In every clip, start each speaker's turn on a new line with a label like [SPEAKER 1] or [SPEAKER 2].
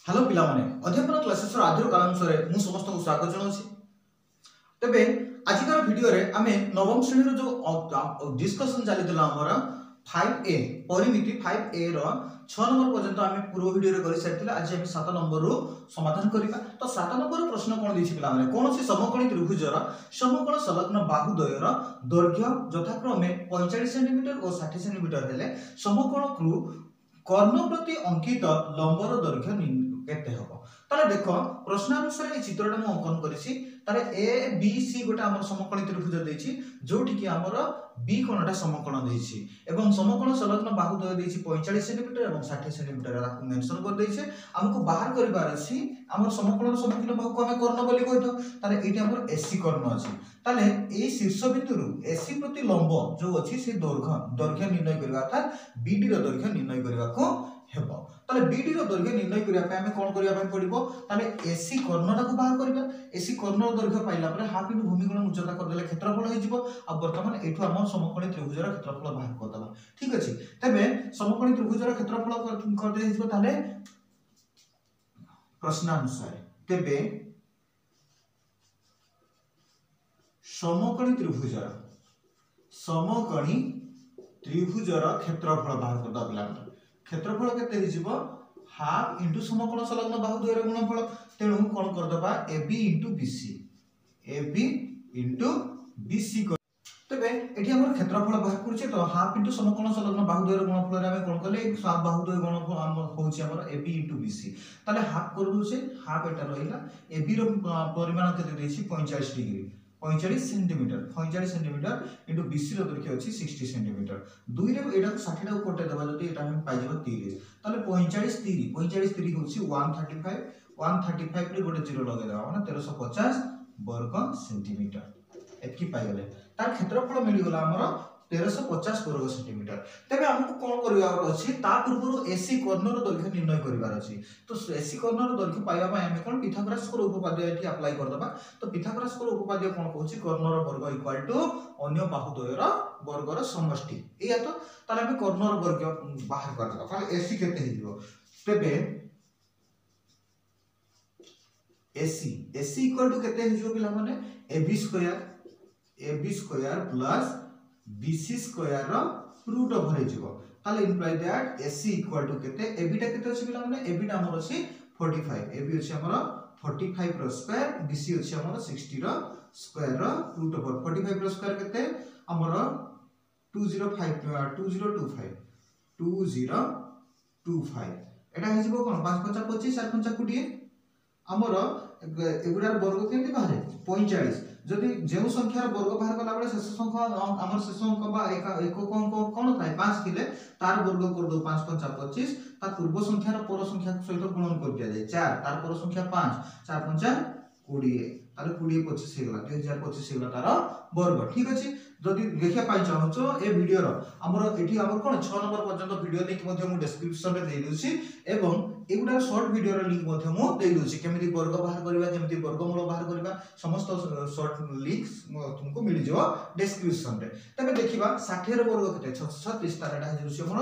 [SPEAKER 1] Hello पिला माने अध्यापन क्लासेस आधुर कालांश मु समस्त को स्वागत जनाऊँ। तेबे आजिकार वीडियो रे आमे नवम श्रेणी जो डिस्कशन चली आमर 5A परिमिति 5A रो 6 नंबर पर्यंत आमे पूर्व वीडियो रे करि सारिथिला। आज आमे 7 नंबर रो समाधान करिबा। तो 7 नंबर प्रश्न कोन दिछि पिला माने कोनोसी समकोणी त्रिभुजर समकोण संलग्न बाहुद्वयर दैर्घ्य यथाक्रमे 45 सेंटीमीटर और 60 सेंटीमीटर हेले समकोण कर्ण प्रति अंकित लंबर दैर्घ्य केते हबो। ताले देखो प्रश्न अनुसार ए चित्रटा मु अंकन करिछि। ताले ए बी सी गोटा हमर समकोणी त्रिभुज देछि जोठी कि हमर बी कोणटा समकोण देछि एवं समकोण संलग्न बाहुद्वय देछि 45 सेंटीमीटर एवं 60 सेंटीमीटर राखु मेंशन कर देछि। हमको बाहर करिबार अछि हमर समकोण सम्मुखीन बाहु को हमें कर्ण बोली कहतो। ताले एठी हमर एसी कर्ण अछि। ताले ए शीर्ष बिंदु एसी प्रति लंब जो अछि से दैर्घ्य निर्णय करबा अर्थात बीडी रो दैर्घ्य निर्णय करबा को हेबो। ताले बीडी रो दैर्घ्य निर्णय करिया पे हमें कोन करिया पे पड़िबो। ताले एसी कर्णटा को बाहर करबा। एसी कर्ण दैर्घ्य पाइला पर हाफ इनटू भूमिकोण उच्चता कर देले क्षेत्रफल होई जिवो। आ वर्तमान एठु हमर समकोणी त्रिभुजर क्षेत्रफल बाहर कर दबा। ठीक अछि। तबे समकोणी त्रिभुजर क्षेत्रफल कर दे जिवो। ताले प्रश्न अनुसार तबे समकोणी त्रिभुजर क्षेत्रफल बाहर कर दबला। क्षेत्रफल केते हिजिबो हाफ इनटू समकोण संलग्न बाहुद्वयर गुणनफल। तेणु कोन कर दबा AB इनटू BC तबे एठी हमर क्षेत्रफल बाहर करछे। तो हाफ इनटू समकोण संलग्न बाहुद्वयर गुणनफल रे हम कोन करले सब बाहुद्वय गुणनफल हम होछि हमर AB इनटू BC। ताले हाफ कर दोछे हाफ एटा रहिला AB रो परिमाण केते देछि 45 डिग्री 45 सेंटीमीटर इनटू BC रो दैर्घ्य अछि 60 सेंटीमीटर। 2 रे एटा 60 टा कोटे दबा जति एटा हम पाइ जबो 30। ताले 45 30 होछि 135 रे गोटे जीरो लगे दबा माने 1350 वर्ग सेंटीमीटर एतकी पाइ गले। तार क्षेत्रफल मिली गला हमर 1350 वर्ग सेंटीमीटर। तबे हमको कोन करिवार अछि ता पूर्व एसी कर्ण रो दैर्घ्य निर्णय करिवार अछि। तो एसी कर्ण रो दैर्घ्य पाइबा पय हम कोन पिथागोरस को उपपाद्य एठी अप्लाई कर दबा। तो पिथागोरस को उपपाद्य कोन कहछि कर्ण रो वर्ग इक्वल टू अन्य बाहुद्वयर वर्ग रो समष्टि। एया तो ताले हम कर्ण रो वर्ग बाहर कर दबा। ताले एसी केते हिजिवो। तबे एसी इक्वल टू केते हिजिवो पिला माने AB square plus BC square रो रूट ओवर हिजिवो। ताले imply that AC equal to केते AB टा केते अछि पिला माने AB टा हमर अछि 45 AB अछि हमर 45 रो स्क्वायर BC अछि हमर 60 रो स्क्वायर रो रूट ओवर 45 रो स्क्वायर केते हमर 2025 एटा हिजिवो कोन 5 5 25 7 5 20 हमर एगुडार वर्ग केते बाहर 45 जदि जेउ संख्यार वर्ग बाहर कला बेले शेष संख्या हमर शेष अंक बा एक कोन थाय 5 थिले तार वर्ग कर दो 5 5 25 ता पूर्व संख्यार पर संख्या सहित गुणन कर दिया जाय 4 तार पर संख्या 5 4 5 20 ताले 20 25 हे गला 2025 हे गला तार वर्ग। ठीक अछि। जदि देखिया पाइ चाहछो ए वीडियो रो हमर एठी हमर कोन 6 नंबर पर्यंत वीडियो लिंक मध्ये मु डिस्क्रिप्शन रे देइ दोछि एवं एगुडा शॉर्ट वीडियो रो लिंक मध्ये मु देइ दोछि केमिति वर्ग बाहर करबा केमिति वर्गमूल बाहर करबा समस्त शॉर्ट लिंक्स तुमको मिलि जो डिस्क्रिप्शन रे। तबे देखिबा 60 रो वर्ग केते 36 तार एटा हिजोछि हमर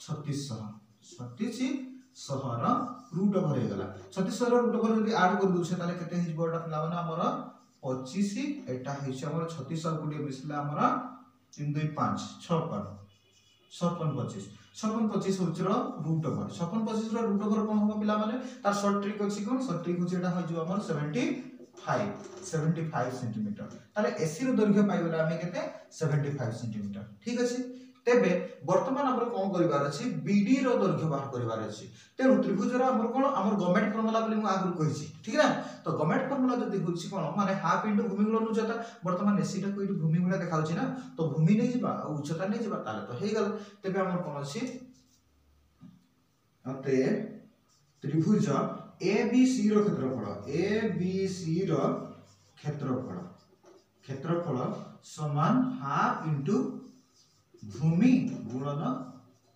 [SPEAKER 1] 3600 रो रूट ओवर हे गला 3600 रो रूट ओवर जदि ऐड कर दोछे ताले केते हिजबो एटा पिला माने हमर 25 एटा हिछ हमर 36 और गुडी मिसला हमर 3 2 5 56 25 होछ रो रूट ओवर 56 25 रो रूट ओवर कोन हो पिला माने तार शॉर्ट ट्रिक अछि कोन शॉर्ट ट्रिक होछ एटा हो जो हमर 75 सेंटीमीटर। ताले एसी रो दैर्घ्य पाइ गला हमें केते 75 सेंटीमीटर। ठीक अछि। तेबे वर्तमान हमर कोन करिवार अछि बीडी रो दैर्घ्य बाहर करिवार अछि। तेनु त्रिभुज रो हमर कोन हमर गवर्नमेंट फार्मूला बोली मु आगु कहिछि। ठीक ना। तो गवर्नमेंट फार्मूला जदि होछि कोन माने हाफ इनटू भूमिगुणन उच्चता वर्तमान एसी टा को इटू भूमिगुणा देखाउछि ना तो भूमि नै जिबा आ उच्चता नै जिबा ताले तो हे गल। तेबे हमर कोन अछि अते त्रिभुज ABC रो क्षेत्रफल समान हाफ इनटू भूमि गुणन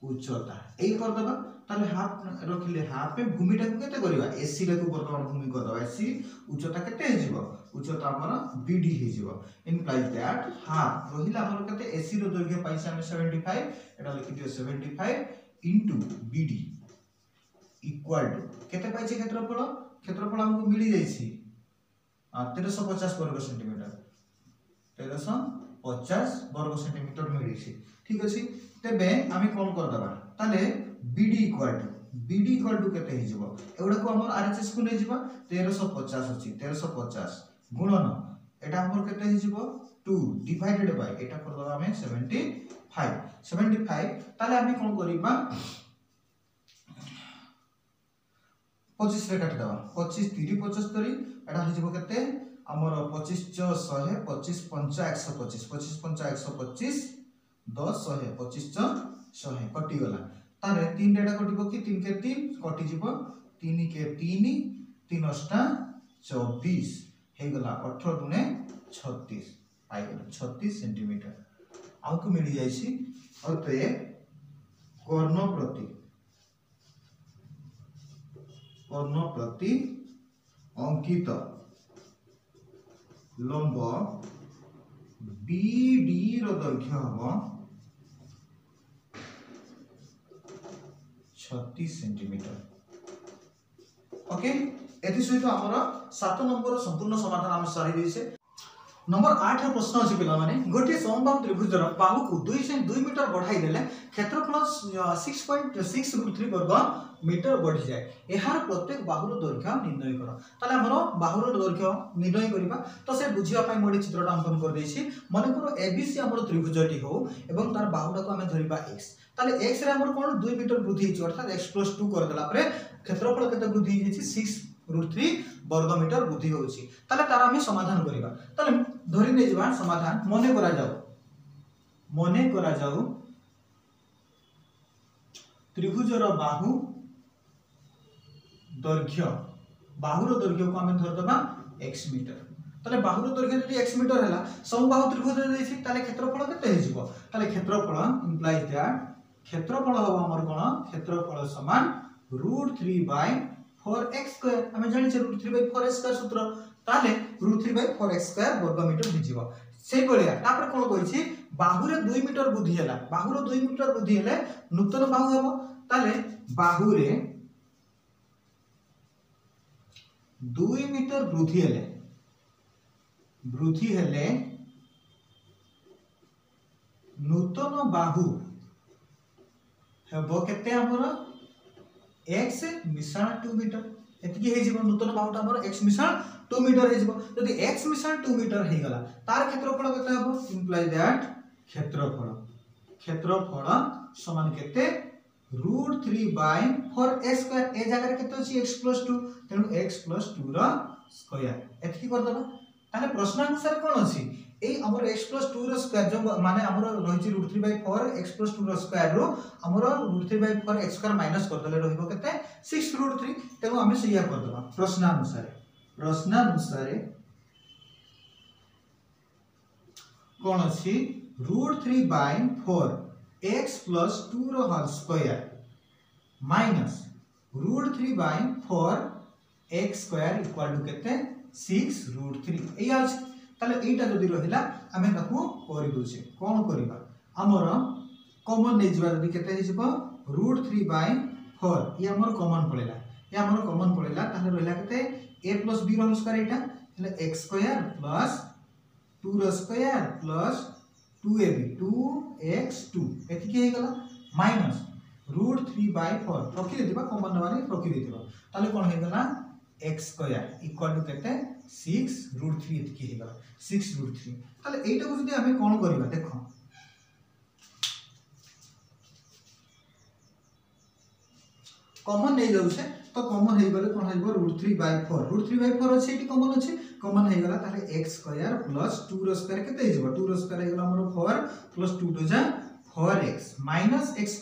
[SPEAKER 1] उच्चता एई कर दबा। ताले हाफ रखिले हाफ पे भूमि टा को केते करबा एसी टा को वर्तमान भूमि कर दबा एसी उच्चता केते हे जिवो उच्चता हमर BD हे जिवो इंप्लाइज दैट हाफ रहिला हमर केते एसी रो दैर्घ्य पाइसा हम 75 एटा लिखि दियो 75 इनटू BD इक्वल टू केते पाइछे क्षेत्रफल क्षेत्रफल हमको मिली जाइछि 1350 वर्ग सेंटीमीटर 1350 वर्ग सेंटीमीटर मिली छि ठीक अछि तेबे आमी कोन कर दबा ताले BD इक्वल टू केते हि जिवो एगुडा को हमर RHS को नै जिवो 1350 अछि 1350 गुणन एटा हमर केते हि जिवो 2 डिवाइडेड बाय एटा कर दबा हमें 75 ताले आमी कोन करिबा 25 रे काट दबा 25 3 75 एटा हि जिवो केते हमर 25 100 25 5 125 25 5 125 10 100 25 100 कटि गला तारे 3 डेटा कटिबो कि 3 के 3 कटि जिवो 3 के 3 3 अष्टा 24 हे गला 18 गुणे 36 आई गला 36 सेंटीमीटर आउको मिली जाइछि अतः कर्ण प्रति अंकित लंब BD रो दैर्घ्य हबो 36 सेंटीमीटर ओके एति सहित हमर 7 नंबर संपूर्ण समाधान हम सारी दैछे नंबर 8 रो प्रश्न अछि पिला माने गोटे समबाहु त्रिभुजर बाहु को 2 से 2 मीटर बढ़ाई देले क्षेत्रफल 6.6 वर्ग मीटर बढ़ी जाए एहार प्रत्येक बाहुर दैर्घ्य निर्णय करो ताले हमरो बाहुर दैर्घ्य निर्णय करिबा तो से बुझिया पय मोडी चित्रटा अंकन कर देछि माने करो ABC हमरो त्रिभुजटी हो एवं तार बाहुटा को हमें धरिबा x ताले x रे हमर कोन 2 मीटर वृद्धि हिच अर्थात x + 2 कर देला परे क्षेत्रफल केते वृद्धि हिछि 6√3 वर्ग मीटर वृद्धि होछि ताले तार हम समाधान करिबा ताले धरि नै जबा समाधान मने करा जाऊ त्रिभुजर बाहुर दैर्घ्य को हमें धर दबा x मीटर ताले बाहुर दैर्घ्य यदि x मीटर हैला समबाहु त्रिभुज देछि ताले क्षेत्रफल केते हे जिवो ताले क्षेत्रफल इंप्लाइज दैट क्षेत्रफल हबो हमर कोन क्षेत्रफल समान √3/4x² हमें जानि छै √3/4x² सूत्र ताले √3/4x² वर्ग मीटर हे जिवो से बलिया तापर कोन कहि छी बाहुरे 2 मीटर वृद्धि हैला बाहुर 2 मीटर वृद्धि हैले नूतन बाहु हबो ताले बाहुरे 2 मीटर वृद्धि हेले नूतन बाहु हेबो केते हमर x मिसाल 2 मीटर एतकी हे जिवो नूतन बाहुटा हमर x मिसाल 2 मीटर हे जिवो यदि x मिसाल 2 मीटर हे गला तार क्षेत्रफल केते हबो इंप्लाई दैट क्षेत्रफल समान केते √3/4x² ए जगह केते अछि x + 2 तेनु x + 2 रो स्क्वायर एतकी कर दबा ताले प्रश्न अनुसार कोन अछि ए हमर x + 2 रो स्क्वायर जो माने हमर रहिछि √3/4 x + 2 रो स्क्वायर रो हमर √3/4 x² माइनस कर देले रहिबो केते 6√3 तेनु हम सहिया कर दबा प्रश्न अनुसार कोन अछि √3/4 x + 2 रो whole square minus √3/4 x² equal to केते 6√3 ए आज ताले एटा जदी रहिला हमें ताकू करि दोछे कोन करिबा हमर कॉमन नै जिबा जदी केते हे जिवो √3/4 ये हमर कॉमन पड़ेला ताले रहिला केते a + b रो स्क्वायर एटा ताले x² + 2 रो स्क्वायर + 2ab 2x2 एतिके हे गला माइनस √3/4 रखि देबा कॉमन नबारे रखि देबा ताले कोन हे गला x² इक्वल टू केते 6√3 एतिके हे गला 6√3 ताले एटा को जदी हमें कोन करिबा देखो कॉमन नै जाउ छे तो कॉमन हे गले कोन हेबो √3/4 अछि एटी कॉमन हे गला ताले x² + 2 रो स्क्वायर केते हे जिवो 2 रो स्क्वायर हे गला हमर 4 + 2 * 4x minus x²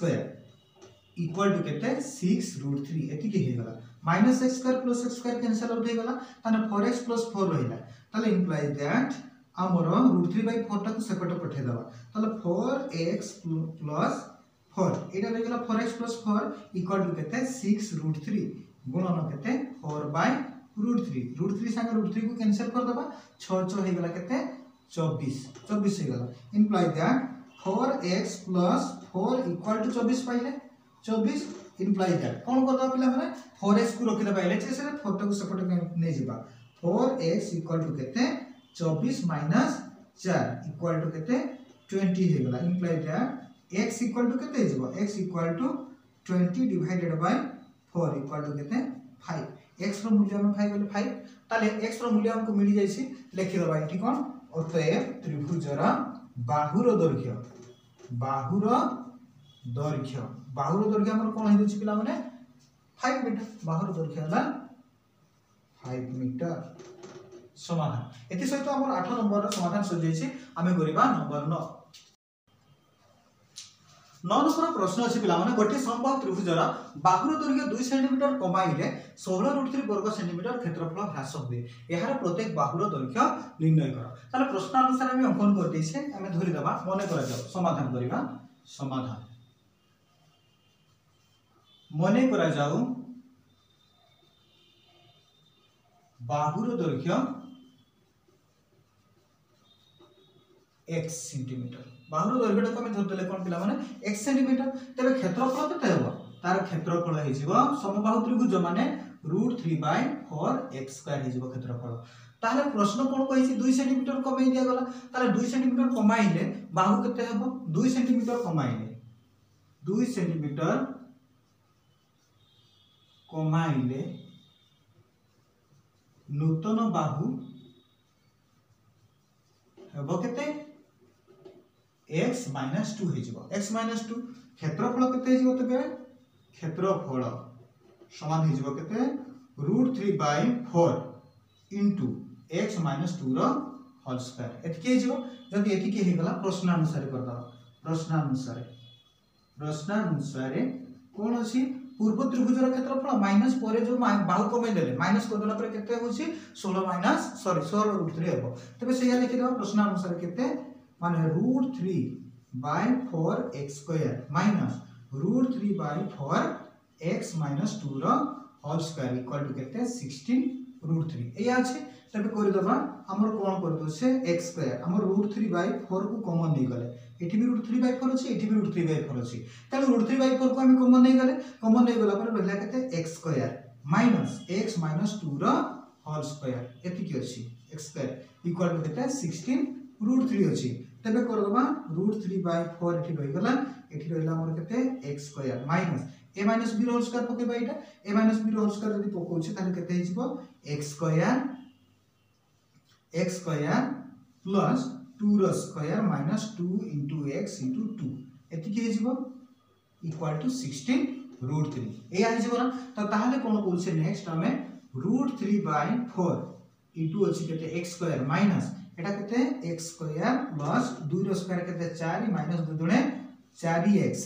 [SPEAKER 1] equal to केते 6√3 एतिके हे गला minus x² + x² cancel out हे गला ताने 4x + 4 रहिला ताले इंप्लाई दैट हमर √3/4 टा को सेपरेट पठे दबा ताले 4x + 4 एटा रे गला 4x + 4 इक्वल टू केते 6√3 गुणन केते 4/√3 √3 संग √3 को कैंसिल कर दबा 6 6 हे गला केते 24 हे गला imply that 4x + 4 equal to 24 पाइले 24 इम्प्लाई दैट कौन करदा पिला माने 4x को रखि दबा एलएचएस रे 4 को सेपटे नै जिबा 4x इक्वल टू केते 24 माइनस 4 इक्वल टू केते 20 हे गला imply that x equal to केते जिबो x equal to 20 divided by 4 equal to केते 5 x रो मूल्य हम 5 बोले 5 ताले x रो मूल्य हमको मिल जाइछि लिखि दबा एठी कोन अतएव त्रिभुजर बाहुर दैर्घ्य हमर कोन हे छि पिला माने 5 मीटर बाहुर दैर्घ्य हला 5 मीटर समाधान एति सहित हमर 8 नंबर रो समाधान सज जाइछि आमे करिबा नंबर 9 नंबर प्रश्न अछि पिला माने गोटे समबाहु त्रिभुजर बाहुर दैर्घ्य 2 सेंटीमीटर कमाइले 16√3 वर्ग सेंटीमीटर क्षेत्रफल ह्रास हुए एहार प्रत्येक बाहुर दैर्घ्य निर्णय कर ताले प्रश्न अनुसार हम अंकन कर दैछे हमें धरि दबा मने करा जाऊ समाधान करिबा समाधान मने करा जाऊ बाहुर दैर्घ्य x सेंटीमीटर बाहुर दैर्घ्य को हम धर देले कोन पिला माने x सेंटीमीटर तबे क्षेत्रफल केते हेबो तार क्षेत्रफल हे जिवो समबाहु त्रिभुज माने √3/4x² हे जिवो क्षेत्रफल ताले प्रश्न कोन कहिछि 2 सेंटीमीटर कमाई दिया गला ताले 2 सेंटीमीटर कमाइले बाहु केते हेबो 2 सेंटीमीटर कमाइले 2 सेंटीमीटर कमाइले नूतन बाहु हेबो केते x - 2 हे जिवो x - 2 क्षेत्रफल केते हे जिवो तबे क्षेत्रफल समान हे जिवो केते √3/4 इनटू x - 2 रो होल स्क्वायर एत के जिवो जदी एति के हे गला प्रश्न अनुसार करदा प्रश्न अनुसार कोन अछि पूर्व त्रिभुजर क्षेत्रफल माइनस परे जो बाहु कमे देले माइनस कर देला पर केते होछि 16√3 हेबो तबे सेया लिखि दबा प्रश्न अनुसार केते माने √3/4x² माइनस √3/4x - 2 रो होल स्क्वायर इक्वल टू केते 16√3 एया अछि तबे कर दबा हमर कोन कर दो से x² हमर √3/4 को कॉमन नै गले एठी भी √3/4 अछि एठी भी √3/4 अछि तले √3/4 को हम कॉमन नै गला पर रहला केते x² माइनस x - 2 रो होल स्क्वायर एति की अछि x² इक्वल टू केते 16√3 अछि तबे कर दबा √3/4 एठी रहि गला एठी रहला हमर केते x² माइनस a - b रो होल स्क्वायर पकेबा एटा a - b रो होल स्क्वायर जदी पकोछि ताले केते हिजबो x² प्लस 2 रो square minus 2 into x into 2 एति के हिजबो इक्वल टू 16√3 ए आ हिजबो ना त ताहाले कोन बोलछे नेक्स्ट हमें √3/4 into अछि केते x² माइनस एटा केते x² प्लस 2 रो स्क्वायर केते 4 माइनस 2 दुने 4x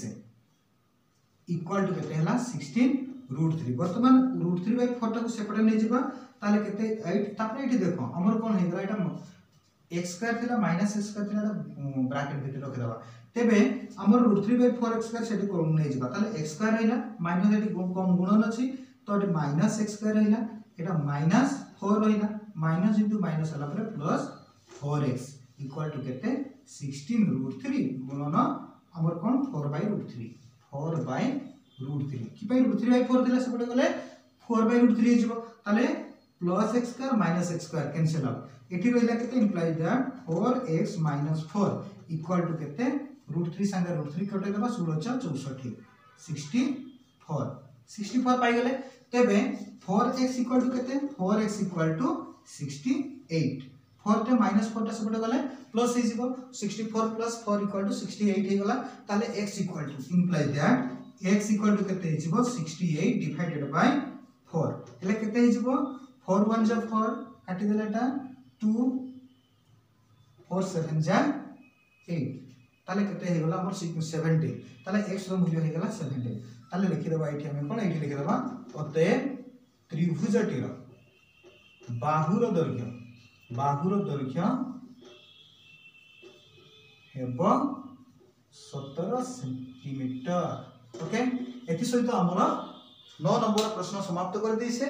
[SPEAKER 1] इक्वल टू केते हला 16√3 वर्तमान √3/4 टा को सेपरेट नै जिबा ताले केते 8 तापरे एठी देखो हमर कोन हे गला एटा x² थिला माइनस x² थिला ब्रैकेट भितर रख दबा तेबे हमर √3/4x² सेठी कोन नै जिबा ताले x² रहिला माइनस एठी कम गुणन अछि तो एठी माइनस x² रहिला एटा माइनस 4 रहिला माइनस इनटू माइनस हला पर प्लस 4x इक्वल टू केते 16√3 गुणन हमर कोन 4/√3 कि भाई √3/4 दिला सेपटे गले 4/√3 जिवो ताले plus x² minus x² cancel out एठी रहिला केते imply that 4x - 4 equal to केते √3 संगे √3 कटे देबा 16 64 64 पाई गले तबे 4x इक्वल टू केते 4x इक्वल टू 68 4 टे माइनस 4 टा सेपटे गले प्लस हे जिवो 64 प्लस 4 इक्वल टू 68 हे गला ताले x equal to imply that x equal to केते हिजबो 68 डिवाइडेड बाय 4 एले केते हिजबो 4 1 जा 4 काटी देलाटा 2 4 7 जा 8 ताले केते हे गला हमर 70 ताले x रो मूल्य हे गला 70 ताले लिखि देबा एठी हम कोन एठी लिखि देबा अतएव त्रिभुजटीर बाहुर दैर्घ्य हेबो 17 सेंटीमीटर ओके एति सहित हमर 9 नंबर प्रश्न समाप्त कर दैसे।